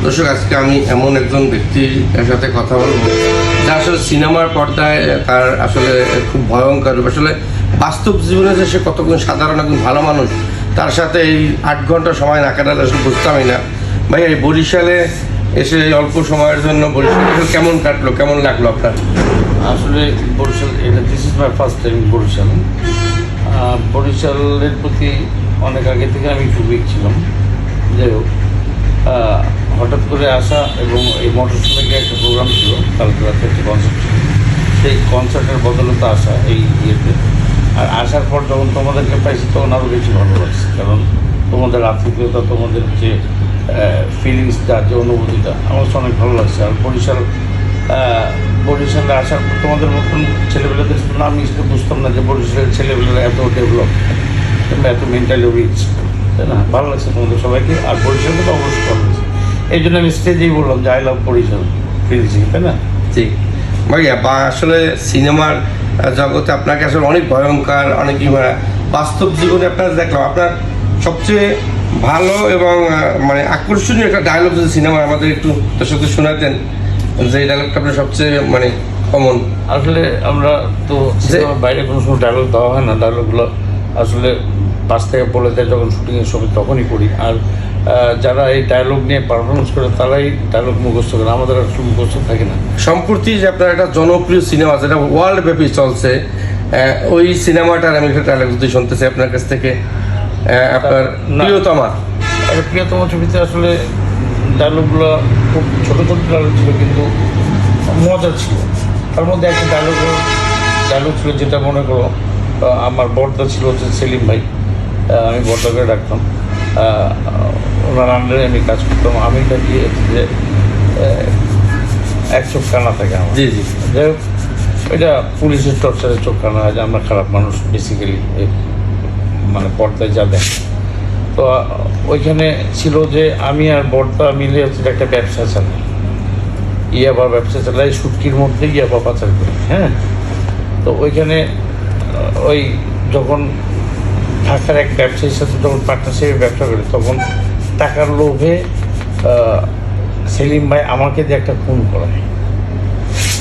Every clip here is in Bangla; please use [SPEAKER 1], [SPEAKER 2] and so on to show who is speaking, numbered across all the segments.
[SPEAKER 1] দর্শক, আজকে আমি এমন একজন ব্যক্তির সাথে কথা বলবো যা আসলে সিনেমার পর্দায় তার আসলে খুব ভয়ঙ্কর, আসলে বাস্তব জীবনে যে সে কতক্ষণ সাধারণ একজন ভালো মানুষ, তার সাথে এই 8 ঘন্টা সময় না কাটালে আসলে বুঝতামই না। ভাই, এই বরিশালে এসে অল্প সময়ের জন্য বরিশালে কেমন কাটলো, কেমন লাগলো আপনার?
[SPEAKER 2] আসলে বরিশাল, এটা this is my first time Barishal. বরিশালের প্রতি অনেক আগে থেকে আমি একটু উইক ছিলাম। যাই হোক, হঠাৎ করে আসা এবং এই মোটরসাইকেলে একটা প্রোগ্রাম ছিল, কালকে রাতে একটা কনসার্ট ছিল, সেই কনসার্টের বদলতে আসা এই ইয়েতে। আর আসার পর যখন তোমাদেরকে পাইছি তখন আরও বেশি ভালো লাগছে, কারণ তোমাদের আতিথেয়তা, তোমাদের যে ফিলিংসটা, যে অনুভূতিটা আমার কাছে অনেক ভালো লাগছে। আর বরিশালে আসার পর তোমাদের মতন ছেলেবেলাদের জন্য আমি সেটা বুঝতাম না যে বরিশালের ছেলেবেলারা এত ডেভেলপ কিংবা এত মেন্টালি রিচ, তাই না? ভালো লাগছে তোমাদের সবাইকে, আর বরিশালকে তো অবশ্যই ভালো লাগছে। এই জন্য আমি স্টেজেই বললাম যে আই লাভ বরিশাল ফিলছি, তাই না?
[SPEAKER 1] ঠিক ভাইয়া, বা আসলে সিনেমার জগতে আপনাকে আসলে অনেক ভয়ঙ্কর, অনেক বাস্তব জীবনে আপনার দেখলাম আপনার সবচেয়ে ভালো এবং মানে আকর্ষণীয় একটা ডায়লগ যদি সিনেমা আমাদের একটু দর্শকদের শোনাতেন, যে ডায়লগটা আপনার সবচেয়ে মানে কমন।
[SPEAKER 2] আসলে আমরা তো সিনেমার বাইরে কোনো সময় ডায়লগ দেওয়া হয় না, ডায়লগগুলো আসলে পাশ থেকে বলে দেয় যখন শুটিংয়ের সময়, তখনই করি। আর যারা এই ডায়লগ নিয়ে পারফরমেন্স করে তারাই ডায়লগ মুখস্থ করে, আমাদের আসলে মুখস্থ থাকে না।
[SPEAKER 1] সম্প্রতি যে আপনার একটা জনপ্রিয় সিনেমা যেটা ওয়ার্ল্ড ব্যাপী চলছে, ওই সিনেমাটার আমি একটা ডায়লগ যদি শুনতে চাই আপনার কাছ থেকে। আপনার প্রিয়তমা,
[SPEAKER 2] প্রিয়তমা ছবিতে আসলে ডায়লগগুলো খুব ছোটো ছোটো ডায়লগ ছিল, কিন্তু মজা ছিল। তার মধ্যে একটা ডায়লগ ছিল যেটা মনে করো, আমার বর্দা ছিল হচ্ছে সেলিম ভাই, আমি বর্দা করে ডাকতাম, ওনার আন্ডারে আমি কাজ করতাম। আমি থাকি যে এক চোখ কানা থাকে আমার।
[SPEAKER 1] জি জি,
[SPEAKER 2] যাই হোক, এটা পুলিশের টর্চারের চোখ কানা হয় যে আমরা খারাপ মানুষ বেসিক্যালি, মানে পর্দায় যা দেখ। তো ওইখানে ছিল যে আমি আর বর্দা মিলে হচ্ছে একটা ব্যবসা চালাই, ইয়াবা ব্যবসা চালাই, শুটকির মধ্যে ইয়াবা পাচার করি। হ্যাঁ, তো ওইখানে ওই যখন ঢাকার এক ব্যবসায়ীর সাথে যখন পার্টনারশিপে ব্যবসা করি, তখন টাকার লোভে সেলিম ভাই আমাকে দিয়ে একটা খুন করায়,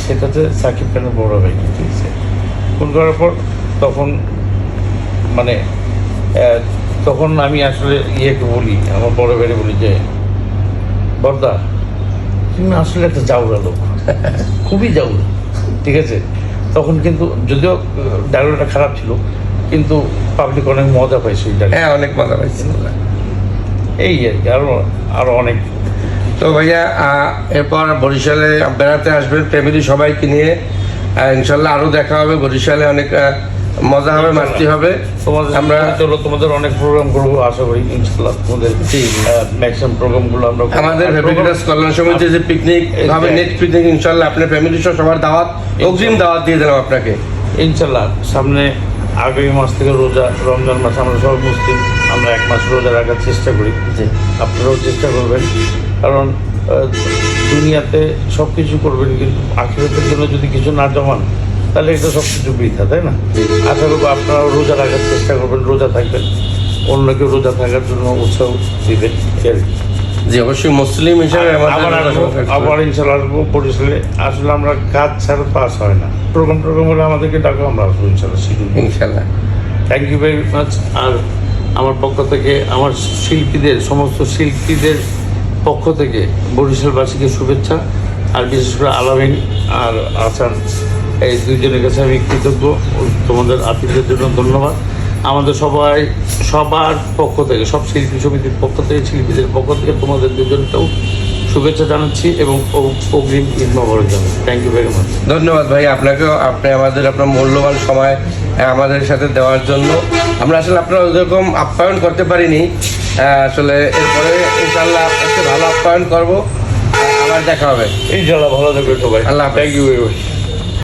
[SPEAKER 2] সেটাতে সাকিব খানের বড় ভাই, ঠিক আছে? খুন করার পর তখন মানে তখন আমি আসলে ইয়েকে বলি, আমার বড় ভাইরে বলি যে বর্দা, তুমি আসলে একটা জাউরা লোক, খুবই জাউরা, ঠিক আছে? তখন কিন্তু যদিও ডায়লগটা খারাপ ছিল, কিন্তু পাবলিক অনেক মজা পাইছে ওই ডায়লগ।
[SPEAKER 1] হ্যাঁ, অনেক মজা পাইছি।
[SPEAKER 2] এই আর কি, আরও অনেক।
[SPEAKER 1] তো ভাইয়া, এরপর বরিশালে বেড়াতে আসবেন ফ্যামিলি সবাইকে নিয়ে, ইনশাল্লাহ আরও দেখা হবে বরিশালে, অনেক মজা হবে, মাস্তি হবে।
[SPEAKER 2] আমরা চলো, তোমাদের অনেক প্রোগ্রাম করবো আশা করি ইনশাল্লাহ। তোমাদের ম্যাক্সিমাম প্রোগ্রামগুলো আমরা
[SPEAKER 1] আমাদের হ্যাপিনেস কল্যাণ সমিতির যে পিকনিক হবে, নেক্সট পিকনিক ইনশাল্লাহ আপনার ফ্যামিলি সহ সবার দাওয়াত, অগ্রিম দাওয়াত দিয়ে দিলাম আপনাকে
[SPEAKER 2] ইনশাল্লাহ। সামনে আগামী মাস থেকে রোজা, রমজান মাস, আমরা সব মুসলিম, আমরা 1 মাস রোজা রাখার চেষ্টা করি, আপনারাও চেষ্টা করবেন। কারণ দুনিয়াতে সব কিছু করবেন, কিন্তু আখিরাতের জন্য যদি কিছু না জমান তাহলে এটা সব কিছু বৃথা, তাই না? আশা করবো আপনারাও রোজা রাখার চেষ্টা করবেন, রোজা থাকবেন, অন্যকে রোজা থাকার জন্য উৎসাহ দিবেন।
[SPEAKER 1] জি, অবশ্যই মুসলিম হিসাবে
[SPEAKER 2] আবার ইনশাল্লাহ আসবো বরিশালে। আসলে আমরা কাজ ছাড়া পাস হয় না, প্রোগ্রাম হলে আমাদেরকে ডাকো, আমরা আসবো ইনশাল্লাহ,
[SPEAKER 1] ইনশাল্লাহ।
[SPEAKER 2] Thank you very much. আর আমার পক্ষ থেকে, আমার সমস্ত শিল্পীদের পক্ষ থেকে বরিশালবাসীকে শুভেচ্ছা। আর বিশেষ করে আলামিন আর আসান, এই দুইজনের কাছে আমি কৃতজ্ঞ। তোমাদের আতিথ্যের জন্য ধন্যবাদ। আমাদের সবার পক্ষ থেকে, সব শিল্পী সমিতির পক্ষ থেকে, শিল্পীদের পক্ষ থেকে তোমাদের দুজনকেও শুভেচ্ছা জানাচ্ছি এবং অগ্রিম ঈদ মোবারক জানাচ্ছি। Thank you very much.
[SPEAKER 1] ধন্যবাদ ভাই আপনাকেও, আপনি আপনার মূল্যবান সময় আমাদের সাথে দেওয়ার জন্য। আমরা আসলে আপনারা ওইরকম আপ্যায়ন করতে পারিনি, আসলে এরপরে ইনশাল্লাহ একটা ভালো আপ্যায়ন করবো, আবার দেখা হবে
[SPEAKER 2] ইনশাল্লাহ। ভালো থাকবে সবাই।
[SPEAKER 1] আল্লাহ হাফেজ।
[SPEAKER 2] Thank you very much.